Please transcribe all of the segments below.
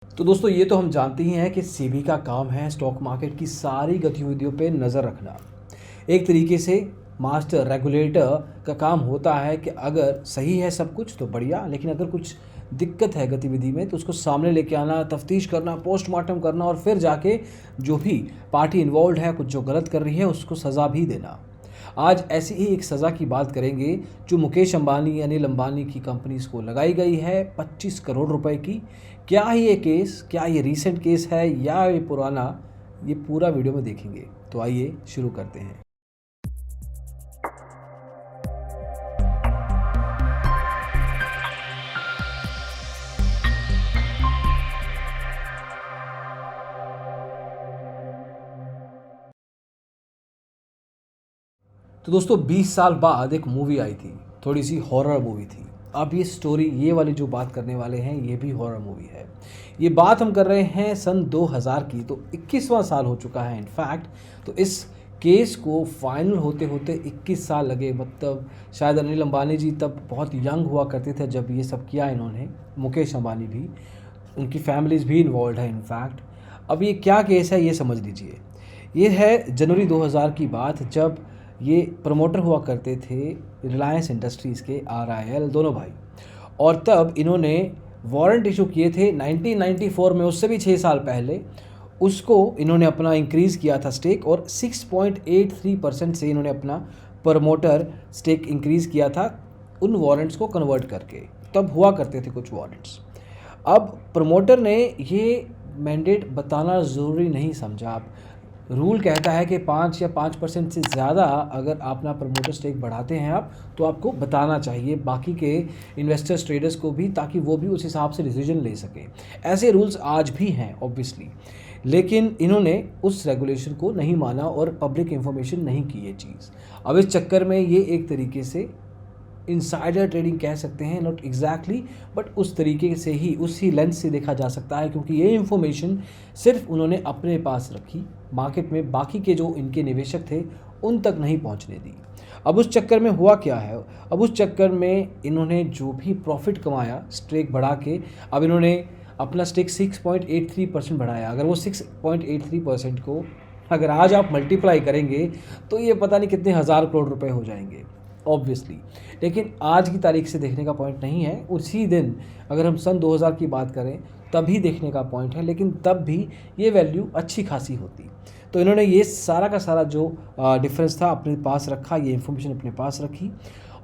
तो दोस्तों ये तो हम जानते ही हैं कि सेबी का काम है स्टॉक मार्केट की सारी गतिविधियों पे नज़र रखना। एक तरीके से मास्टर रेगुलेटर का काम होता है कि अगर सही है सब कुछ तो बढ़िया, लेकिन अगर कुछ दिक्कत है गतिविधि में तो उसको सामने लेके आना, तफ्तीश करना, पोस्टमार्टम करना और फिर जाके जो भी पार्टी इन्वॉल्व है कुछ जो गलत कर रही है उसको सज़ा भी देना। आज ऐसी ही एक सज़ा की बात करेंगे जो मुकेश अंबानी अनिल अंबानी की कंपनीज को लगाई गई है 25 करोड़ रुपए की। क्या है ये केस, क्या ये रीसेंट केस है या ये पुराना, ये पूरा वीडियो में देखेंगे। तो आइए शुरू करते हैं। तो दोस्तों 20 साल बाद एक मूवी आई थी, थोड़ी सी हॉरर मूवी थी। अब ये स्टोरी, ये वाली जो बात करने वाले हैं ये भी हॉरर मूवी है। ये बात हम कर रहे हैं सन 2000 की, तो 21वां साल हो चुका है इनफैक्ट। तो इस केस को फाइनल होते होते 21 साल लगे। मतलब शायद अनिल अंबानी जी तब बहुत यंग हुआ करते थे जब ये सब किया इन्होंने, मुकेश अंबानी भी, उनकी फैमिलीज भी इन्वॉल्व है इनफैक्ट। अब ये क्या केस है ये समझ लीजिए। ये है जनवरी 2000 की बात, जब ये प्रमोटर हुआ करते थे रिलायंस इंडस्ट्रीज़ के, RIL दोनों भाई। और तब इन्होंने वारंट इशू किए थे 1994 में, उससे भी 6 साल पहले। उसको इन्होंने अपना इंक्रीज़ किया था स्टेक, और 6.83% से इन्होंने अपना प्रमोटर स्टेक इंक्रीज़ किया था उन वारंट्स को कन्वर्ट करके। तब हुआ करते थे कुछ वारंट्स। अब प्रमोटर ने ये मैंडेट बताना ज़रूरी नहीं समझा। आप, रूल कहता है कि 5 या 5% से ज़्यादा अगर आप अपना प्रमोटर स्टेक बढ़ाते हैं आप, तो आपको बताना चाहिए बाकी के इन्वेस्टर्स ट्रेडर्स को भी, ताकि वो भी उस हिसाब से डिसीजन ले सकें। ऐसे रूल्स आज भी हैं ऑब्वियसली, लेकिन इन्होंने उस रेगुलेशन को नहीं माना और पब्लिक इन्फॉर्मेशन नहीं की ये चीज़। अब इस चक्कर में ये एक तरीके से इनसाइडर ट्रेडिंग कह सकते हैं, नॉट एग्जैक्टली बट उस तरीके से ही, उसी लेंस से देखा जा सकता है, क्योंकि ये इन्फॉर्मेशन सिर्फ उन्होंने अपने पास रखी, मार्केट में बाकी के जो इनके निवेशक थे उन तक नहीं पहुंचने दी। अब उस चक्कर में हुआ क्या है, अब उस चक्कर में इन्होंने जो भी प्रॉफिट कमाया स्टेक बढ़ा के, अब इन्होंने अपना स्टेक 6.83% बढ़ाया। अगर वो 6.83% को अगर आज आप मल्टीप्लाई करेंगे तो ये पता नहीं कितने हज़ार करोड़ रुपए हो जाएंगे ऑब्वियसली। लेकिन आज की तारीख से देखने का पॉइंट नहीं है, उसी दिन अगर हम सन 2000 की बात करें तभी देखने का पॉइंट है, लेकिन तब भी ये वैल्यू अच्छी खासी होती। तो इन्होंने ये सारा का सारा जो डिफरेंस था अपने पास रखा, ये इन्फॉर्मेशन अपने पास रखी।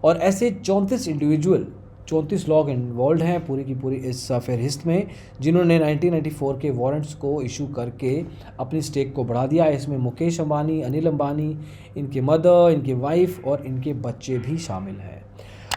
और ऐसे 34 लोग इन्वॉल्व हैं पूरी की पूरी इस फहरिस्त में, जिन्होंने 1994 के वारंट्स को इशू करके अपनी स्टेक को बढ़ा दिया। इसमें मुकेश अंबानी, अनिल अंबानी, इनके मदर, इनके वाइफ और इनके बच्चे भी शामिल हैं।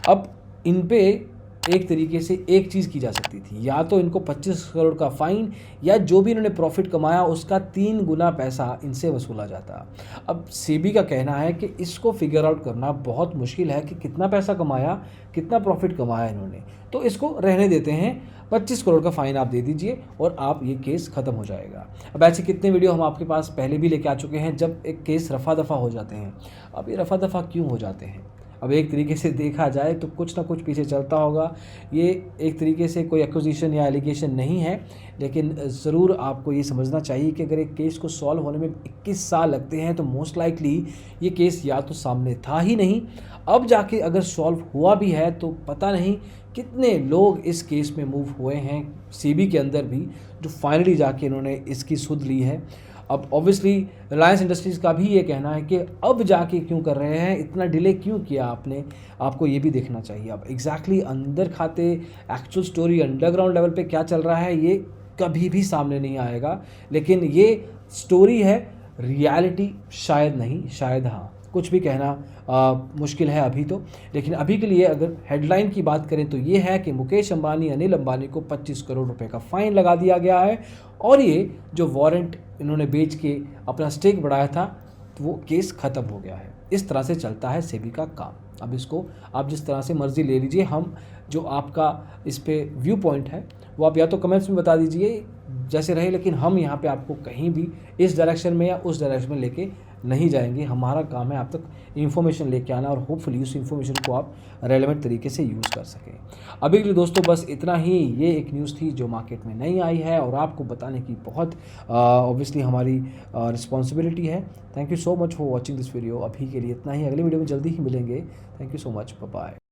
अब इन पे एक तरीके से एक चीज़ की जा सकती थी, या तो इनको 25 करोड़ का फ़ाइन, या जो भी इन्होंने प्रॉफिट कमाया उसका 3 गुना पैसा इनसे वसूला जाता। अब सेबी का कहना है कि इसको फिगर आउट करना बहुत मुश्किल है कि कितना पैसा कमाया, कितना प्रॉफिट कमाया इन्होंने, तो इसको रहने देते हैं। 25 करोड़ का फ़ाइन आप दे दीजिए और आप ये केस ख़त्म हो जाएगा। अब ऐसे कितने वीडियो हम आपके पास पहले भी लेके आ चुके हैं जब एक केस रफ़ा दफ़ा हो जाते हैं। अब ये रफ़ा दफ़ा क्यों हो जाते हैं? अब एक तरीके से देखा जाए तो कुछ ना कुछ पीछे चलता होगा। ये एक तरीके से कोई एक्विजिशन या एलिगेशन नहीं है, लेकिन ज़रूर आपको ये समझना चाहिए कि अगर एक केस को सॉल्व होने में 21 साल लगते हैं तो मोस्ट लाइकली ये केस या तो सामने था ही नहीं, अब जाके अगर सॉल्व हुआ भी है तो पता नहीं कितने लोग इस केस में मूव हुए हैं सेबी के अंदर भी, जो फाइनली जाके इन्होंने इसकी सुध ली है। अब ऑब्वियसली रिलायंस इंडस्ट्रीज़ का भी ये कहना है कि अब जाके क्यों कर रहे हैं, इतना डिले क्यों किया आपने, आपको ये भी देखना चाहिए। अब एग्जैक्टली अंदर खाते एक्चुअल स्टोरी अंडरग्राउंड लेवल पे क्या चल रहा है ये कभी भी सामने नहीं आएगा, लेकिन ये स्टोरी है, रियलिटी शायद नहीं, शायद हाँ, कुछ भी कहना मुश्किल है अभी तो। लेकिन अभी के लिए अगर हेडलाइन की बात करें तो ये है कि मुकेश अंबानी अनिल अंबानी को 25 करोड़ रुपए का फ़ाइन लगा दिया गया है, और ये जो वारंट इन्होंने बेच के अपना स्टेक बढ़ाया था तो वो केस ख़त्म हो गया है। इस तरह से चलता है सेबी का काम। अब इसको आप जिस तरह से मर्ज़ी ले लीजिए। हम जो आपका इस पे व्यू पॉइंट है वो आप या तो कमेंट्स में बता दीजिए, जैसे रहे, लेकिन हम यहाँ पे आपको कहीं भी इस डायरेक्शन में या उस डायरेक्शन में लेके नहीं जाएंगे। हमारा काम है आप तक इन्फॉर्मेशन लेके आना और होपफुली उस इन्फॉर्मेशन को आप रेलेवेंट तरीके से यूज़ कर सकें। अभी के लिए दोस्तों बस इतना ही। ये एक न्यूज़ थी जो मार्केट में नहीं आई है और आपको बताने की बहुत ऑब्वियसली हमारी रिस्पॉन्सिबिलिटी है। Thank you so much for watching this video. अभी के लिए इतना ही, अगले वीडियो में जल्दी ही मिलेंगे। Thank you so much, bye bye.